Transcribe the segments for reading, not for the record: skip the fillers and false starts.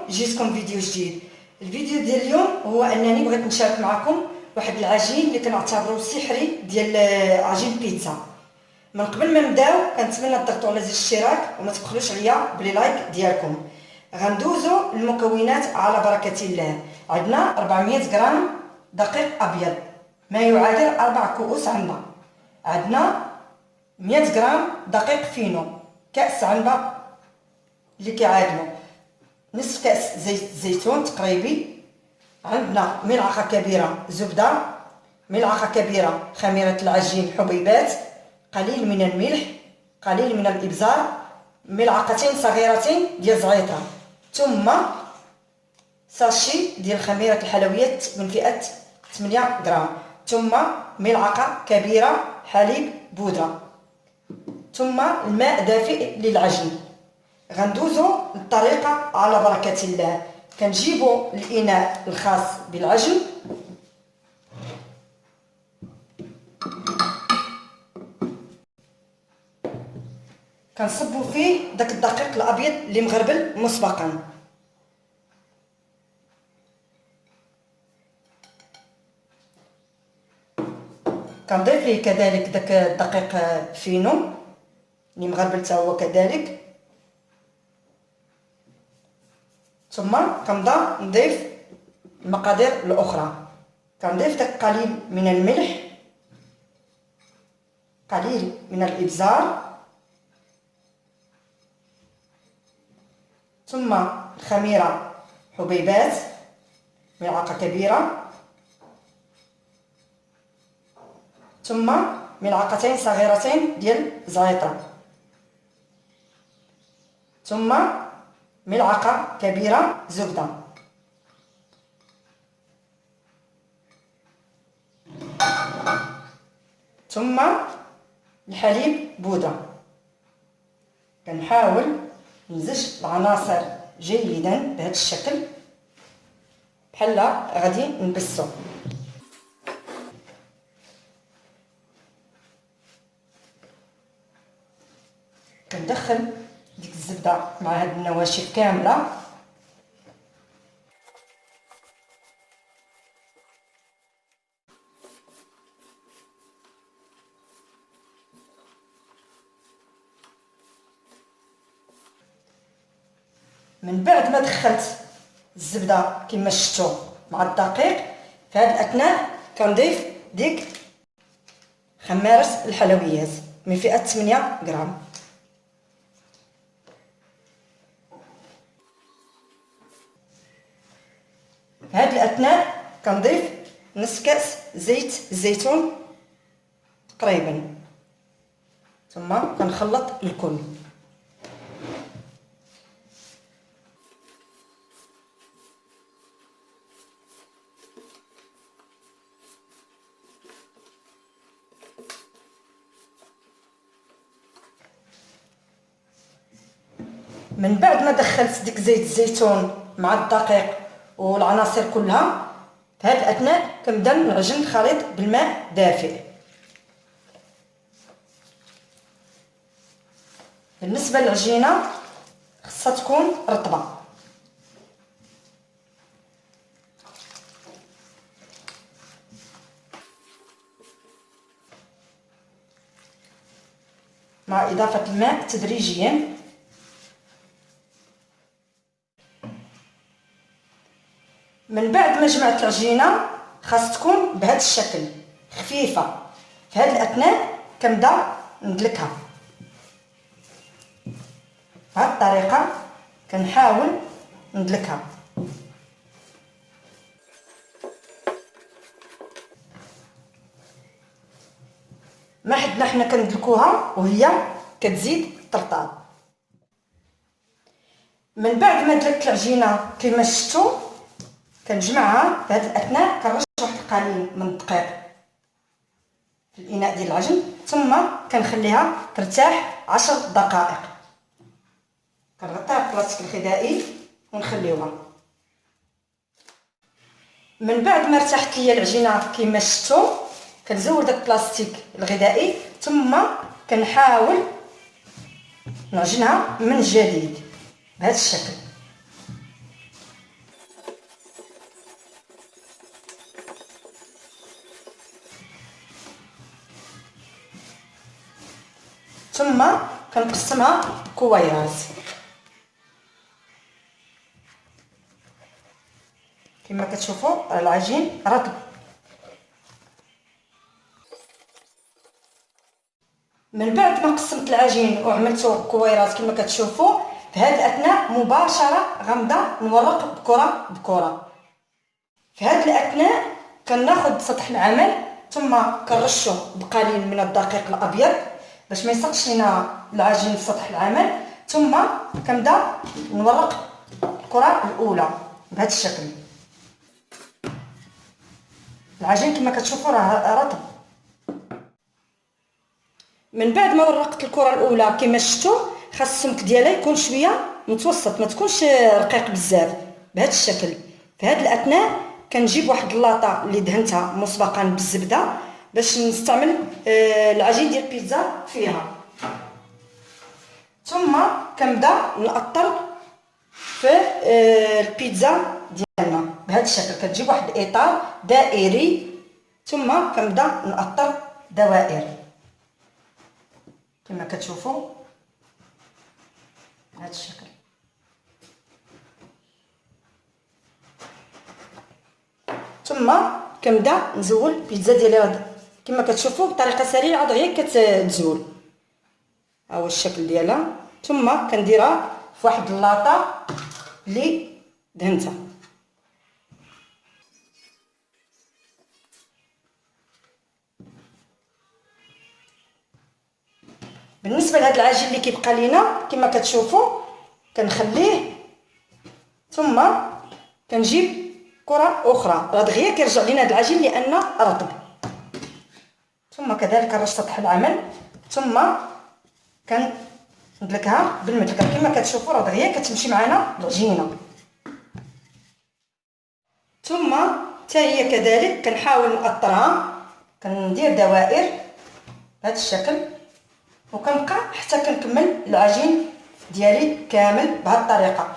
جيتكم فيديو جديد. الفيديو ديال اليوم هو انني بغيت نشارك معكم واحد العجين اللي كنعتبروه سحري ديال عجين بيتزا. من قبل ما نبداو كنتمنى تضغطوا على زر الاشتراك وما تبخلوش عليا بلي لايك ديالكم. غندوزو المكونات على بركه الله. عندنا 400 غرام دقيق ابيض ما يعادل 4 كؤوس عنبه. عندنا 100 غرام دقيق فينو كاس عنبه اللي كيعادلوا نصف كاس زيت زيتون تقريبي. عندنا ملعقه كبيره زبده، ملعقه كبيره خميره العجين حبيبات، قليل من الملح، قليل من الابزار، ملعقتين صغيرتين ديال زعيطه، ثم ساشي ديال خميره الحلويات من فئه 8 غرام، ثم ملعقه كبيره حليب بودره، ثم الماء دافئ للعجين. غندوزو الطريقه على بركه الله. كنجيبو الاناء الخاص بالعجن، كنصبو فيه داك الدقيق الابيض اللي مغربل مسبقا. كنضيف ليه كذلك داك الدقيق فينو اللي مغربل حتى هو كذلك، ثم كنبدا نضيف المقادير الاخرى. كنضيف داك قليل من الملح، قليل من الابزار، ثم الخميره حبيبات ملعقه كبيره، ثم ملعقتين صغيرتين ديال زعيطه، ثم ملعقه كبيره زبده، ثم الحليب بودره. كنحاول نمزج العناصر جيدا بهذا الشكل بحال غادي نبسو. كندخل ديك الزبده مع هاد النواشف كامله، من بعد ما دخلت الزبده كما شفتوا مع الدقيق، في هذه الاثناء كنضيف ديك خمارة الحلويات من فئه 8 غرام. في هذه الاثناء كنضيف نصف كاس زيت الزيتون تقريبا، ثم كنخلط الكل. من بعد ما دخلت ديك زيت الزيتون مع الدقيق والعناصر كلها، في هذه الاثناء كنبدا نعجن الخليط بالماء دافئ. بالنسبه للعجينه خصها تكون رطبه. مع اضافه الماء تدريجيا. من بعد ما جمعت العجينه خاص تكون بهذا الشكل خفيفه. في هذه الاثناء كنبدا ندلكها بهذه الطريقه، كنحاول ندلكها. ما حدنا حنا كندلكوها وهي كتزيد ترطاب. من بعد ما دلكت العجينه كما شفتوا كنجمعها. في هذه الاثناء كنرش واحد القليل من الدقيق في الاناء ديال العجن، ثم كنخليها ترتاح 10 دقائق. كنغطيها بلاستيك الغذائي ونخليوها. من بعد ما ارتاحت ليا العجينه كما شفتوا كنزول داك البلاستيك الغذائي، ثم كنحاول نعجنها من جديد بهذا الشكل. كنقسمها كويرات كما كتشوفوا. العجين رطب. من بعد ما قسمت العجين وعملته كويرات كما كتشوفوا، في هذه الاثناء مباشره غنبدا نورق بكره بكره. في هذه الاثناء كناخذ سطح العمل ثم كنرشو بقليل من الدقيق الابيض باش ما يسقش لنا العجين في سطح العمل، ثم كنبدا نورق الكره الاولى بهذا الشكل. العجين كما كتشوفوا راه رطب. من بعد ما ورقت الكره الاولى كما شفتوا، خاص السمك ديالها يكون شويه متوسط، ما تكونش رقيق بزاف بهذا الشكل. في هذه الاثناء كنجيب واحد اللاطه اللي دهنتها مسبقا بالزبده باش نستعمل العجين ديال البيتزا فيها، ثم كنبدا نأطر في البيتزا ديالنا بهذا الشكل. كتجيب واحد الاطار دائري ثم كنبدا نأطر دوائر كما كتشوفوا بهذا الشكل. ثم كنبدا نزول البيتزا ديالي كما كتشوفوا بطريقه سريعه دغيا كتزول. ها هو الشكل ديالها. ثم كنديرها في واحد اللاطه اللي دهنتها. بالنسبه لهذا العجين اللي كيبقى لينا كما كتشوفوا كنخليه، ثم كنجيب كره اخرى راه دغيا كيرجع لينا هذا العجين لانه رطب. ثم كذلك نرش سطح العمل ثم كندلكها بالمدلكه كما كتشوفوا راه دغيا كتمشي معنا العجينه. ثم حتى هي كذلك كنحاول نأطرها، كندير دوائر بهذا الشكل وكنبقى حتى كنكمل العجين ديالي كامل بهذه الطريقه.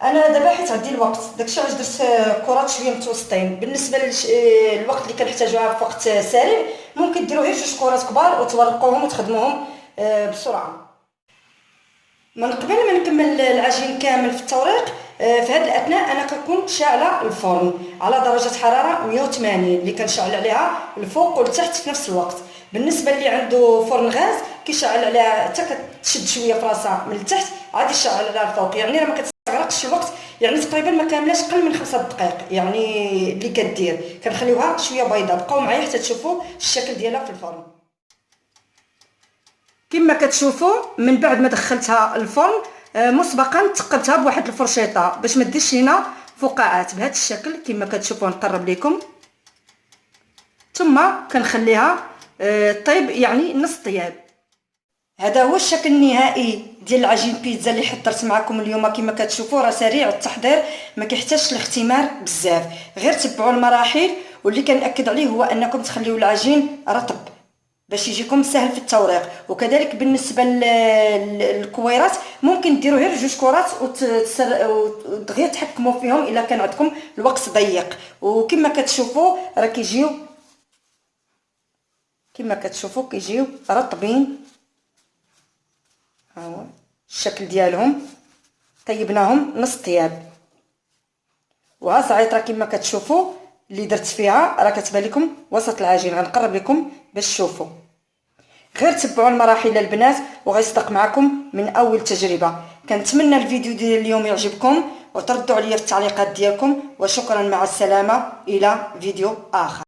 انا دابا حيت عندي الوقت داكشي علاش درت كرات شويه متوسطين. بالنسبه للوقت اللي كنحتاجوها في وقت سريع ممكن ديروا غير جوج كرات كبار وتورقوهم وتخدموهم بسرعه. من قبل ما نكمل العجين كامل في التوريق، في هذه الاثناء انا كنكون شاعله الفرن على درجه حراره 180 اللي كنشعل عليها الفوق والتحت في نفس الوقت. بالنسبه اللي عنده فرن غاز كيشعل عليها حتى كتشد شويه في راسها من التحت عاد يشعل عليها الفوق، يعني راه ما كتستغرقش الوقت، يعني تقريبا ما كاملاش قل من 5 دقائق يعني اللي كدير. كنخليوها شويه بيضاء. بقاو معايا حتى تشوفوا الشكل ديالها في الفرن. كما كتشوفوا من بعد ما دخلتها الفرن مسبقا تقبتها بواحد الفرشيطه باش ما ديرش لينا فقاعات بهذا الشكل كما كتشوفوا. نقرب لكم. ثم كنخليها طيب يعني نص طياب. هذا هو الشكل النهائي ديال العجين بيتزا اللي حضرت معكم اليوم. كما كتشوفوا راه سريع التحضير، ما كيحتاجش الاختمار بزاف، غير تبعوا المراحل. واللي كنأكد عليه هو انكم تخليوا العجين رطب باش يجيكم سهل في التوريق. وكذلك بالنسبه للكويرات ممكن ديروا غير جوج كرات ودغيا تحكموا فيهم الا كان عندكم الوقت ضيق. وكما كتشوفوا راه كيجيو كما كتشوفوا كيجيو رطبين. ها هو الشكل ديالهم. طيبناهم نص طياب. وها صعيطه كما كتشوفوا اللي درت فيها راه كتبان لكم وسط العجين. غنقرب لكم باش تشوفوا. غير تبعوا المراحل البنات وغيصدق معكم من اول تجربه. كنتمنى الفيديو ديال اليوم يعجبكم وتردوا عليا في التعليقات ديالكم. وشكرا، مع السلامه، الى فيديو اخر.